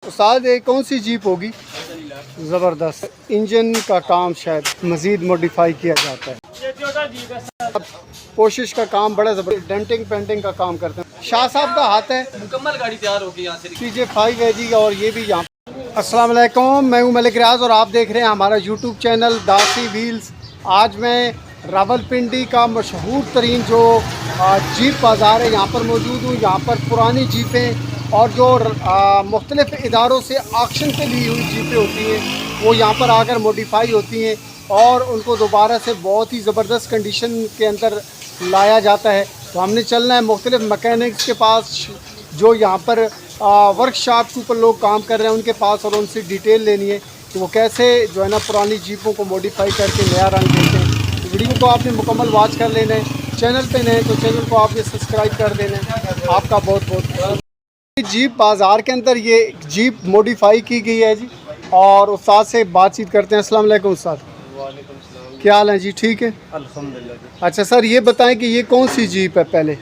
उस्ताद ये कौन सी जीप होगी? ज़बरदस्त। इंजन का काम शायद मज़ीद मॉडिफाई किया जाता है। अब कोशिश का काम बड़ा ज़बरदस्त, डेंटिंग पेंटिंग का काम करते हैं। शाह साहब का हाथ है, मुकम्मल गाड़ी तैयार होगी यहाँ से। CJ5 है जी, और ये भी यहाँ। अस्सलाम वालेकुम, मैं हूँ मलिक रियाज और आप देख रहे हैं हमारा यूट्यूब चैनल दासी व्हील्स। आज मैं रावलपिंडी का मशहूर तरीन जो जीप बाज़ार है यहाँ पर मौजूद हूँ। यहाँ पर पुरानी जीपें और जो मुख्तलिफ़ इदारों से ऑक्शन पे ली हुई जीपें होती हैं वो यहाँ पर आकर मॉडिफाई होती हैं और उनको दोबारा से बहुत ही ज़बरदस्त कंडीशन के अंदर लाया जाता है। तो हमने चलना है मुख्तलिफ़ मैकेनिक्स के पास जो यहाँ पर वर्कशॉप के ऊपर लोग काम कर रहे हैं उनके पास, और उनसे डिटेल लेनी है कि वो कैसे जो है ना पुरानी जीपों को मॉडिफाई करके नया रंग देते हैं। तो वीडियो को आपने मुकम्मल वॉच कर लेना है। चैनल पे नए तो चैनल को आपने सब्सक्राइब कर देना है। आपका बहुत बहुत। जीप बाज़ार के अंदर ये जीप मॉडिफाई की गई है जी, और उस्ताद से बातचीत करते हैं। अस्सलाम वालेकुम उस्ताद। वालेकुम सलाम। क्या हाल है जी? ठीक है अल्हम्दुलिल्लाह। अच्छा सर, ये बताएं कि ये कौन सी जीप है? पहले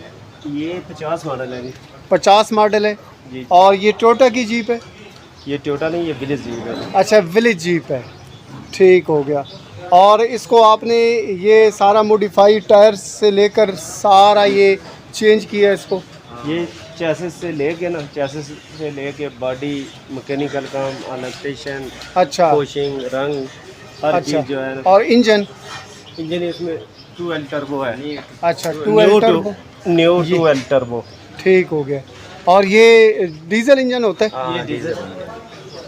ये 50 मॉडल है जी। 50 मॉडल है जी। और ये टोयोटा की जीप है? ये टोयोटा नहीं, ये विलेज जीप है। अच्छा, विलेज जीप है, ठीक हो गया। और इसको आपने ये सारा मॉडिफाई टायर से लेकर सारा ये चेंज किया है इसको? ये चैसिस से लेके ना, चैसिस से लेके बॉडी, मैकेनिकल काम, इलेक्ट्रिशियन, अच्छा कोशिंग, रंग, हर अच्छा। चीज़ जो है ना। और इंजन? इंजन इसमें 2L टर्बो है। अच्छा, 2L turbo, new 2L turbo, ठीक हो गया। और ये डीजल इंजन होता है? ये डीजल।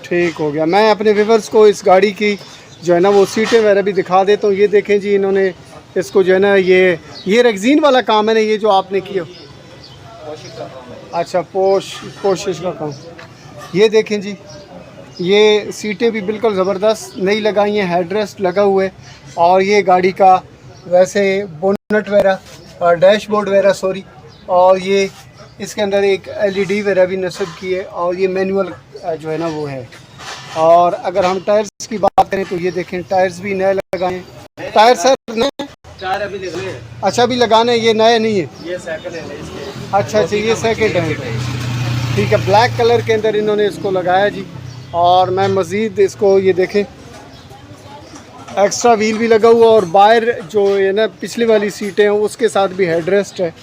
ठीक हो गया। मैं अपने व्यूअर्स को इस गाड़ी की जो है ना वो सीटें वगैरह भी दिखा देता हूँ। ये देखें जी, इन्होंने इसको जो है ना ये रेक्सीन वाला काम है ना ये जो आपने किया? अच्छा, पोशिश का काम। ये देखें जी, ये सीटें भी बिल्कुल ज़बरदस्त नई लगाई हैं, हेडरेस्ट लगा हुआ है, और ये गाड़ी का वैसे बोनट वगैरह और डैशबोर्ड वगैरह सॉरी, और ये इसके अंदर एक LED वगैरह भी नस्ब की है, और ये मैनुअल जो है ना वो है। और अगर हम टायर्स की बात करें तो ये देखें टायर्स भी नए लगाए हैं। टायर सर नए? टायर अभी लगने हैं। अच्छा, अभी लगाने हैं, ये नए नहीं है? ये सेकंड है इसके। अच्छा अच्छा, ये सेकंड है, ठीक है। ब्लैक कलर के अंदर इन्होंने इसको लगाया जी। और मैं मज़ीद इसको ये देखें एक्स्ट्रा व्हील भी लगा हुआ, और बाहर जो है ना पिछली वाली सीटें हैं उसके साथ भी हेडरेस्ट है।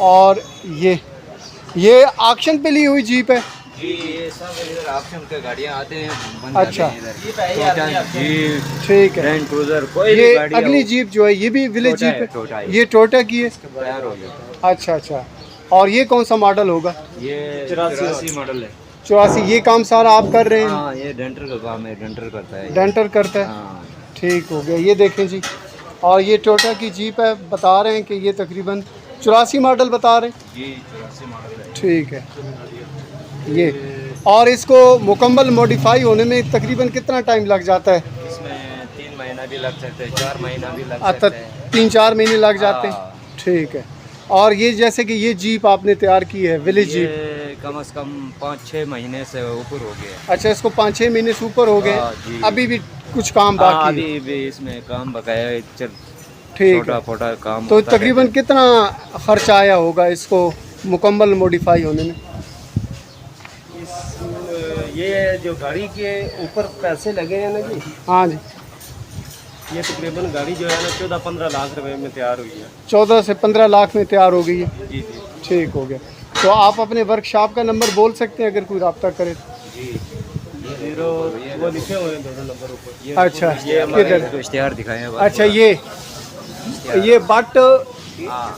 और ये ऑक्शन पे ली हुई जीप है जी। ये सब इधर ऑप्शन के गाड़ियाँ आते हैं, बन अच्छा, जाते हैं इधर। जीप, ठीक है। लैंड क्रूजर, कोई भी ये गाड़ी अगली हो, जीप जो है ये भी विलेज टोयोटा जीप है, टोयोटा है? है। ये टोयोटा की है? तैयार हो गया। अच्छा अच्छा। और ये कौन सा मॉडल होगा? ये 84 मॉडल है। 84। ये काम सारा आप कर रहे हैं? हाँ, ये डेंटर का काम है, डेंटर करता है। डेंटर करता है, हाँ। ठीक हो गया। ये देखें जी, और ये टोयोटा की जीप है, बता रहे हैं कि ये तकरीबन 84 मॉडल बता रहे हैं। जी, 84 मॉडल है। ठीक है। ये और इसको मुकम्मल मॉडिफाई होने में तकरीबन कितना टाइम लग जाता है? इसमें 3 महीना भी लग सकते हैं, 4 महीना भी लग अच्छा, सकते हैं। 3-4 महीने लग जाते हैं, हाँ। ठीक है। और ये जैसे कि ये जीप आपने तैयार की है विलेज जीप, ये कम से कम 5-6 महीने से ऊपर हो गया। अच्छा, इसको 5-6 महीने से ऊपर हो हाँ, गए, जी। अभी भी कुछ काम हाँ, बाकी है? अभी भी इसमें काम बकाया है, ठीक छोटा है। फोटा काम तो होता तकरीबन कितना खर्चा आया होगा इसको मुकम्मल मॉडिफाई होने में? ये जो गाड़ी के ऊपर पैसे लगे हैं ना जी, हाँ जी, ये तकरीबन गाड़ी जो है ना 14-15 लाख रुपए में तैयार हुई है। 14 से 15 लाख में तैयार हो गई है, जी जी ठीक हो गया। तो आप अपने वर्कशॉप का नंबर बोल सकते हैं अगर कोई रब्ता करे? जी। 0 वो लिखे हुए हैं दोनों नंबर ऊपर। अच्छा, ये हमारे किधर? इश्तेहार दिखाए हैं। अच्छा, ये बट हाँ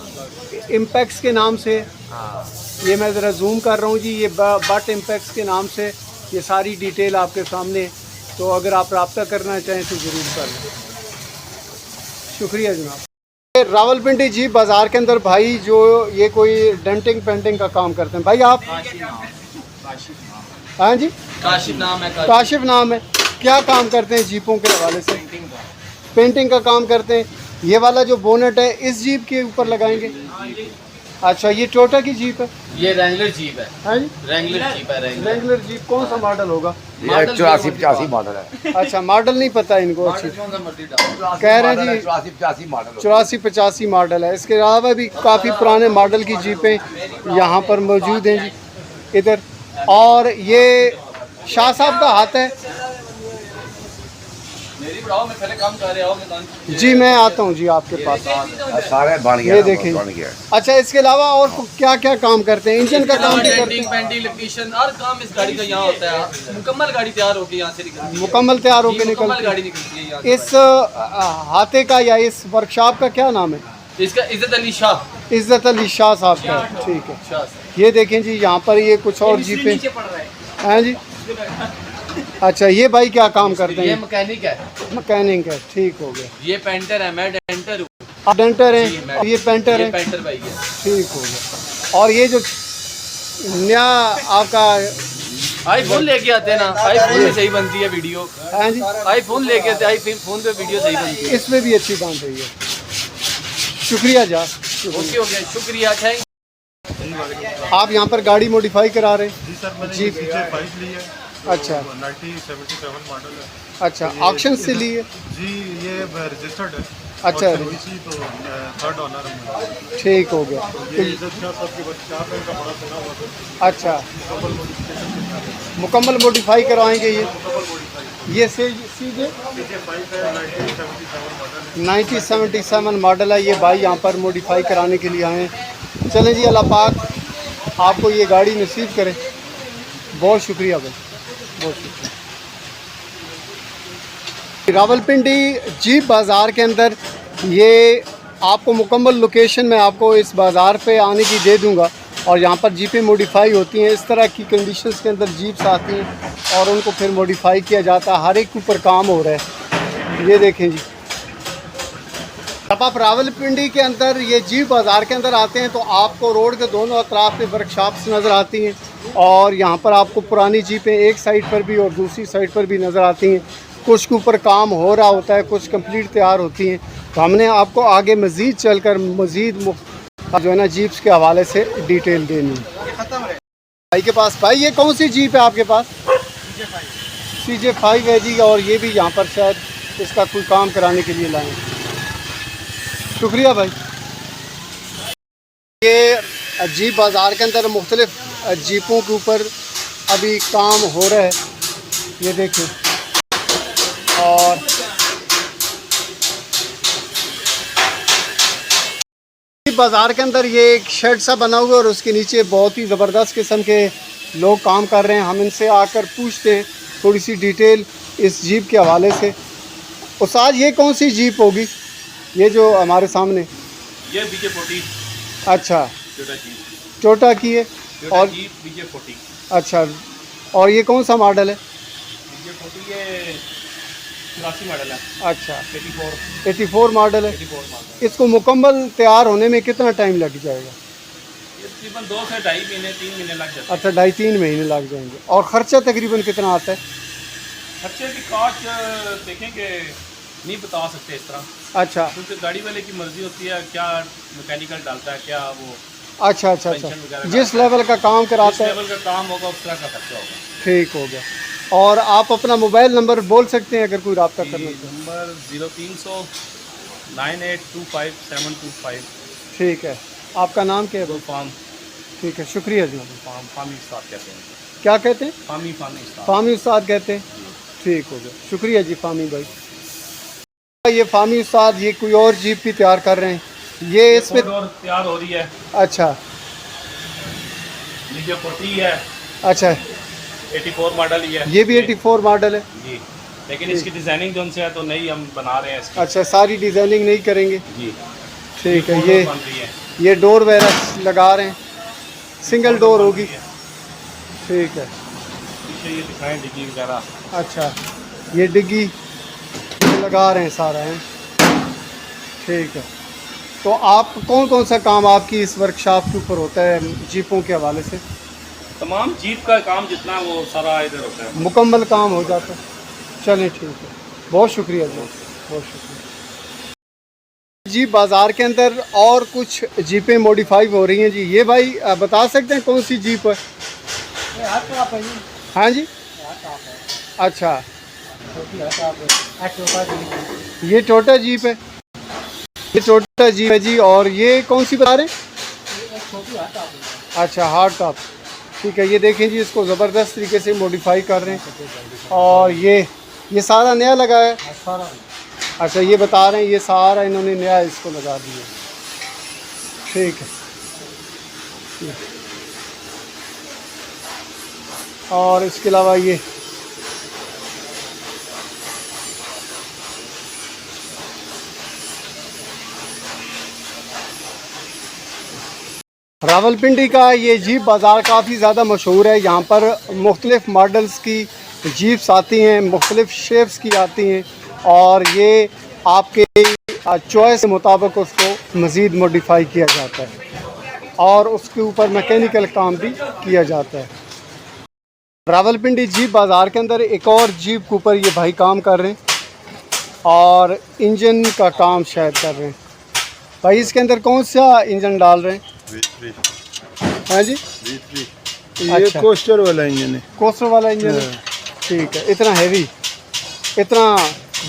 इम्पैक्स के नाम से, हाँ। ये मैं ज़रा जूम कर रहा हूँ जी, ये बट इम्पैक्स के नाम से ये सारी डिटेल आपके सामने है। तो अगर आप रब्ता करना चाहें तो ज़रूर कर लें। शुक्रिया जनाब। रावलपिंडी जीप बाज़ार के अंदर भाई जो ये कोई डेंटिंग पेंटिंग का काम करते हैं भाई, आप? हाँ जी, काशिफ नाम है। काशिफ नाम है। क्या काम करते हैं जीपों के हवाले से? पेंटिंग का काम करते हैं। ये वाला जो बोनेट है इस जीप के ऊपर लगाएंगे? अच्छा, ये टोयोटा की जीप है? ये रेंगलर जीप है। हाँ जी, रेंगलर जीप है। Regular jeep. कौन सा मॉडल होगा? 84-85 मॉडल है। अच्छा, मॉडल नहीं पता इनको? अच्छी कह रहे हैं जी 84-85 मॉडल। 84-85 मॉडल है। इसके अलावा भी काफ़ी पुराने मॉडल की जीपें यहाँ पर मौजूद हैं जी इधर। और ये शाह साहब का हाथ है। जी मैं आता हूँ जी आपके पास। सारे बन गया, ये देखें। बन गया। अच्छा इसके अलावा और क्या क्या काम करते हैं? इंजन का काम भी करते हैं? पेंटिंग इलेक्ट्रीशियन हर काम इस गाड़ी का यहाँ होता है। मुकम्मल गाड़ी तैयार होकर यहाँ से निकलती है। मुकम्मल तैयार होकर मुकम्मल निकलती गाड़ी है। निकलती है यहाँ से। इस हाथे का या इस वर्कशॉप का क्या नाम है? इसका इज्जत अली शाह। इज्जत अली शाह साहब का। ठीक है। शाह साहब। ये देखें जी यहाँ पर ये कुछ और जीपें हैं जी। अच्छा ये भाई क्या काम करते ये हैं? मैकेनिक है। मैकेनिक है। ठीक हो गया। ये पेंटर है, मैं डेंटर हूँ। आप डेंटर जी, हैं मैं- और ये पेंटर ये है। पेंटर भाई है। ठीक हो गया। और ये जो नया आपका आईफोन लेके आते हैं ना, आईफोन में सही बनती है वीडियो। है जी, आईफोन लेके आते हैं, आईफोन पे वीडियो सही बनती है। इसमें भी अच्छी बन रही है। शुक्रिया जा। ओके ओके, शुक्रिया, थैंक। आप यहाँ पर गाड़ी मॉडिफाई करा रहे हैं? जी सर, मैंने जी। ये पीछे 5 ली है। अच्छा 1977 मॉडल है। अच्छा ऑक्शन से लिए? जी ये रजिस्टर्ड है। अच्छा, और सर्विसी तो थर्ड ऑनर है। ठीक हो गया। ये इज्जत शाह साहब के बच्चे आप इनका बड़ा सुना हुआ था। अच्छा मुकम्मल मॉडिफाई करवाएंगे ये सीधे पीछे 5 है, 1977 मॉडल है। 1977 मॉडल है। ये भाई यहाँ पर मॉडिफाई कराने के लिए आए हैं। चलें जी, अल्लाह पाक आपको ये गाड़ी नसीब करे। बहुत शुक्रिया भाई, बहुत शुक्रिया। रावलपिंडी जीप बाज़ार के अंदर ये आपको मुकम्मल लोकेशन मैं आपको इस बाज़ार पे आने की दे दूंगा। और यहाँ पर जीपें मॉडिफाई होती हैं, इस तरह की कंडीशंस के अंदर जीप्स आती हैं और उनको फिर मॉडिफाई किया जाता है। हर एक के ऊपर काम हो रहा है। ये देखें जी, जब आप रावलपिंडी के अंदर ये जीप बाज़ार के अंदर आते हैं तो आपको रोड के दोनों अतराफ पे वर्कशॉप्स नज़र आती हैं। और यहाँ पर आपको पुरानी जीपें एक साइड पर भी और दूसरी साइड पर भी नज़र आती हैं। कुछ के ऊपर काम हो रहा होता है, कुछ कंप्लीट तैयार होती हैं। तो हमने आपको आगे मज़ीद चलकर मज़ीद जो है ना जीप्स के हवाले से डिटेल देनी है। भाई के पास, भाई ये कौन सी जीप है आपके पास? CJ5 है जी। और ये भी यहाँ पर शायद इसका कोई काम कराने के लिए लाए। शुक्रिया भाई। ये जीप बाज़ार के अंदर मुख्तलिफ जीपों के ऊपर अभी काम हो रहा है, ये देखें। और बाज़ार के अंदर ये एक शेड सा बना हुआ है और उसके नीचे बहुत ही ज़बरदस्त किस्म के लोग काम कर रहे हैं। हम इनसे आकर पूछते हैं थोड़ी सी डिटेल इस जीप के हवाले से। उस्ताद ये कौन सी जीप होगी ये जो हमारे सामने? ये BJ40 अच्छा छोटा जीप, टोयोटा की है। छोटा और जीप BJ40। अच्छा, और ये कौन सा मॉडल है? BJ40 ये 84 मॉडल है। अच्छा 84 84 मॉडल है। 84 मॉडल। इसको मुकम्मल तैयार होने में कितना टाइम लग जाएगा? ये तकरीबन 2 से 2.5 महीने 3 महीने लग जाते हैं। अच्छा 2.5-3 महीने लग जाएंगे। और ख़र्चा तकरीबन कितना आता है? खर्चे की कॉस्ट देखेंगे, नहीं बता सकते इस तरह, अच्छा क्योंकि गाड़ी वाले की मर्जी होती है क्या मैकेनिकल डालता है, क्या वो अच्छा अच्छा पेंशन अच्छा वगैरह जिस डालता है। लेवल का काम जिस कराता है। लेवल का काम होगा उस तरह का खर्चा होगा। ठीक हो गया। और आप अपना मोबाइल नंबर बोल सकते हैं अगर कोई रब्ता करना चाहे? नंबर 0300 9825 ठीक है। आपका नाम क्या है? वो फार्म ठीक है, शुक्रिया जी। फार्मी उस्ताद कहते हैं। क्या कहते हैं? फार्मी उस्ताद। फामी उस्ताद कहते हैं। ठीक हो गया, शुक्रिया जी फामी भाई। ये फामी उस्ताद ये कोई और जीप भी तैयार कर रहे हैं। ये इसमें और तैयार हो रही है। अच्छा BJ40 है, अच्छा 84 मॉडल ही है। ये भी 84 मॉडल है जी, लेकिन इसकी डिजाइनिंग जो उनसे है तो नहीं हम बना रहे हैं इसकी। अच्छा सारी डिज़ाइनिंग नहीं करेंगे? जी ठीक है। फोटो ये बन रही है। ये डोर वगैरह लगा रहे हैं, सिंगल डोर होगी। ठीक है। पीछे ये दिखाएं डिग्गी वगैरह। अच्छा ये डिग्गी लगा रहे हैं सारा है। ठीक है। तो आप कौन कौन सा काम आपकी इस वर्कशॉप के ऊपर होता है जीपों के हवाले से? तमाम जीप का काम जितना है वो सारा इधर होता है। मुकम्मल काम हो जाता है। चलें ठीक है, बहुत शुक्रिया जी, बहुत शुक्रिया। जीप बाज़ार के अंदर और कुछ जीपें मॉडिफाई हो रही हैं जी। ये भाई बता सकते हैं कौन सी जीप है? हाँ जी। अच्छा ये टोयोटा जीप है। ये टोयोटा जीप है जी। और ये कौन सी बता रहे हैं? अच्छा हार्ड टॉप। ठीक है, ये देखें जी, इसको ज़बरदस्त तरीके से मॉडिफाई कर रहे हैं। और ये सारा नया लगा है। अच्छा, ये बता रहे हैं ये सारा इन्होंने नया इसको लगा दिया। ठीक है, और इसके अलावा ये रावलपिंडी का ये जीप बाज़ार काफ़ी ज़्यादा मशहूर है। यहाँ पर मुख्तलिफ़ मॉडल्स की जीप्स आती हैं, मुख्तलिफ़ शेप्स की आती हैं, और ये आपके चॉइस के मुताबिक उसको मज़ीद मॉडिफाई किया जाता है और उसके ऊपर मैकेनिकल काम भी किया जाता है। रावलपिंडी जीप बाज़ार के अंदर एक और जीप के ऊपर ये भाई काम कर रहे हैं और इंजन का काम शायद कर रहे हैं। भाई इसके अंदर कौन सा इंजन डाल रहे हैं? हाँ जी, ये अच्छा। कोस्टर वाला इंजन है। कोस्टर वाला इंजन है। ठीक है, इतना हैवी, इतना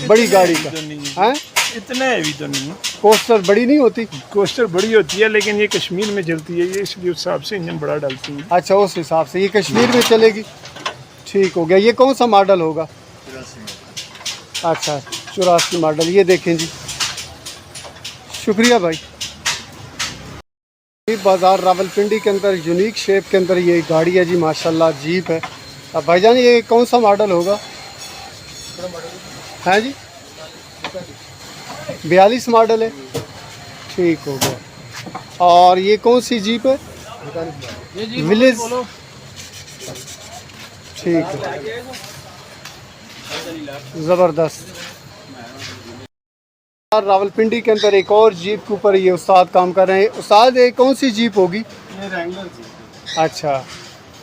बड़ी गाड़ी का है? इतना हैवी तो नहीं है, कोस्टर बड़ी नहीं होती? कोस्टर बड़ी होती है लेकिन ये कश्मीर में चलती है, ये इसलिए उस हिसाब से इंजन बड़ा डालती है। अच्छा, उस हिसाब से ये कश्मीर में चलेगी। ठीक हो गया। ये कौन सा मॉडल होगा? अच्छा, 84 मॉडल। ये देखें जी, शुक्रिया भाई। जीप बाज़ार रावलपिंडी के अंदर यूनिक शेप के अंदर ये गाड़ी है जी, माशाल्लाह जीप है। अब भाईजान ये कौन सा मॉडल होगा? है जी, 42 मॉडल है। ठीक हो गया। और ये कौन सी जीप है? विलेज। ठीक है, ज़बरदस्त। रावलपिंडी के अंदर एक और जीप के ऊपर ये उस्ताद काम कर रहे हैं। उस्ताद ये कौन सी जीप होगी? ये रैंगलर जी। अच्छा,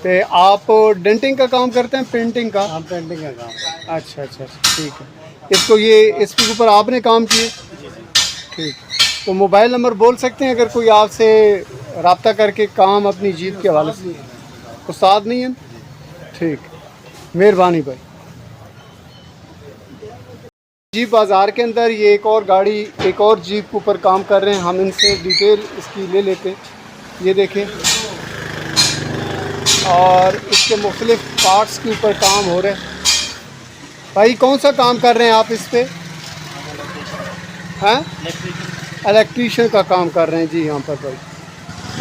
तो आप डेंटिंग का काम करते हैं, पेंटिंग का? हम पेंटिंग का काम। अच्छा अच्छा, ठीक है। इसको ये इसके ऊपर आपने काम किए? ठीक। तो मोबाइल नंबर बोल सकते हैं अगर कोई आपसे रब्ता करके काम अपनी जीप के हवाले से? उस्ताद नहीं है? ठीक, मेहरबानी भाई। जीप बाज़ार के अंदर ये एक और गाड़ी, एक और जीप के ऊपर काम कर रहे हैं। हम इनसे डिटेल इसकी ले लेते हैं। ये देखें, और इसके मुख्तलिफ पार्ट्स के ऊपर काम हो रहा है। भाई कौन सा काम कर रहे हैं आप इस पर? हैं? इलेक्ट्रीशियन का काम कर रहे हैं जी यहाँ पर भाई।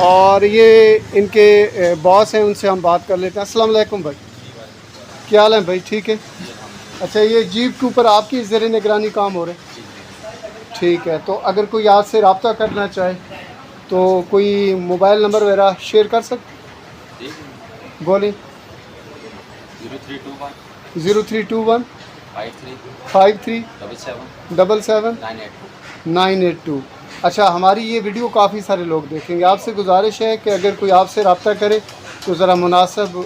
और ये इनके बॉस हैं, उनसे हम बात कर लेते हैं। अस्सलाम वालेकुम भाई, क्या हाल है भाई? ठीक है। अच्छा, ये जीप के ऊपर आपकी ज़ेर निगरानी काम हो रहा है? ठीक है। तो अगर कोई आपसे रब्ता करना चाहे तो कोई मोबाइल नंबर वगैरह शेयर कर सकते? बोलें। 0321 53 77 982। अच्छा, हमारी ये वीडियो काफ़ी सारे लोग देखेंगे। आपसे गुजारिश है कि अगर कोई आपसे रब्ता करे तो ज़रा मुनासिब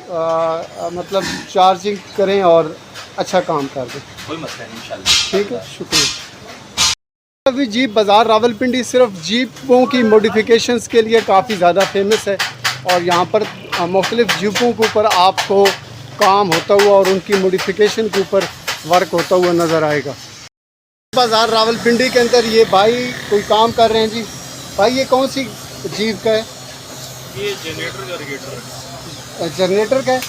मतलब चार्जिंग करें और अच्छा काम कर दें। कोई मसला नहीं इंशाल्लाह। ठीक है, शुक्रिया। अभी जीप बाज़ार रावलपिंडी सिर्फ जीपों की मॉडिफिकेशंस के लिए काफ़ी ज़्यादा फेमस है और यहाँ पर मुख्तलिफ़ जीपों के ऊपर आपको काम होता हुआ और उनकी मॉडिफिकेशन के ऊपर वर्क होता हुआ नज़र आएगा। बाज़ार रावलपिंडी के अंदर ये भाई कोई काम कर रहे हैं जी। भाई ये कौन सी जीप का है? ये जनरेटर का रेगुलेटर है। जनरेटर का है?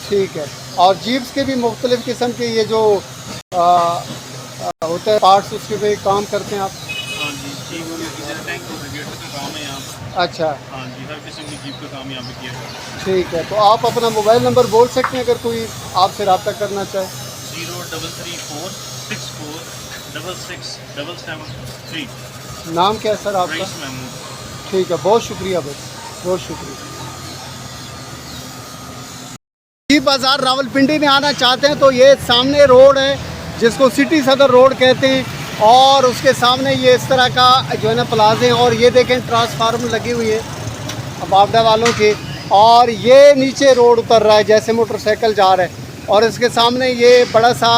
ठीक है। और जीप्स के भी मुख्तलिफ़ किस्म के ये जो होता है पार्ट्स, उसके पे काम करते हैं आप? हाँ जी, टैंक और रेगुलेटर का काम है यहाँ पर। अच्छा, हाँ जी, हर किस्म की जीप का काम यहाँ पे किया जाता है। ठीक है। तो आप अपना मोबाइल नंबर बोल सकते हैं अगर कोई आपसे रब्ता करना चाहे? 0334 64 66 773। नाम क्या है सर आपका? रईस महमूद। ठीक है, बहुत शुक्रिया भाई, बहुत शुक्रिया। जीप बाज़ार रावलपिंडी में आना चाहते हैं तो ये सामने रोड है जिसको सिटी सदर रोड कहते हैं और उसके सामने ये इस तरह का जो है ना प्लाजे हैं और ये देखें ट्रांसफार्मर लगी हुई है बावडा वालों के और ये नीचे रोड उतर रहा है जैसे मोटरसाइकिल जा रहा है और इसके सामने ये बड़ा सा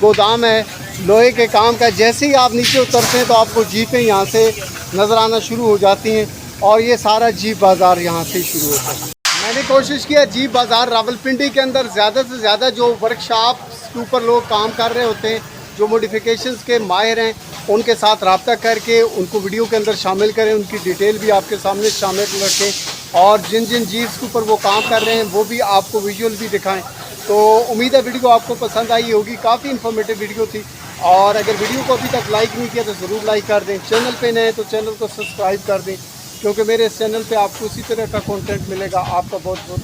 गोदाम है लोहे के काम का। जैसे ही आप नीचे उतरते हैं तो आपको जीपें यहाँ से नज़र आना शुरू हो जाती हैं और ये सारा जीप बाज़ार यहाँ से शुरू होता है। मैंने कोशिश किया जीप बाज़ार रावलपिंडी के अंदर ज़्यादा से ज़्यादा जो वर्कशॉप के ऊपर लोग काम कर रहे होते हैं, जो मॉडिफिकेशंस के माहिर हैं, उनके साथ रब्ता करके उनको वीडियो के अंदर शामिल करें, उनकी डिटेल भी आपके सामने शामिल रखें और जिन जिन जीप्स के ऊपर वो काम कर रहे हैं वो भी आपको विजुअल भी दिखाएं। तो उम्मीद है वीडियो आपको पसंद आई होगी, काफ़ी इन्फॉर्मेटिव वीडियो थी। और अगर वीडियो को अभी तक लाइक नहीं किया तो ज़रूर लाइक कर दें, चैनल पे नए तो चैनल को सब्सक्राइब कर दें, क्योंकि मेरे इस चैनल पे आपको इसी तरह का कंटेंट मिलेगा। आपका बहुत बहुत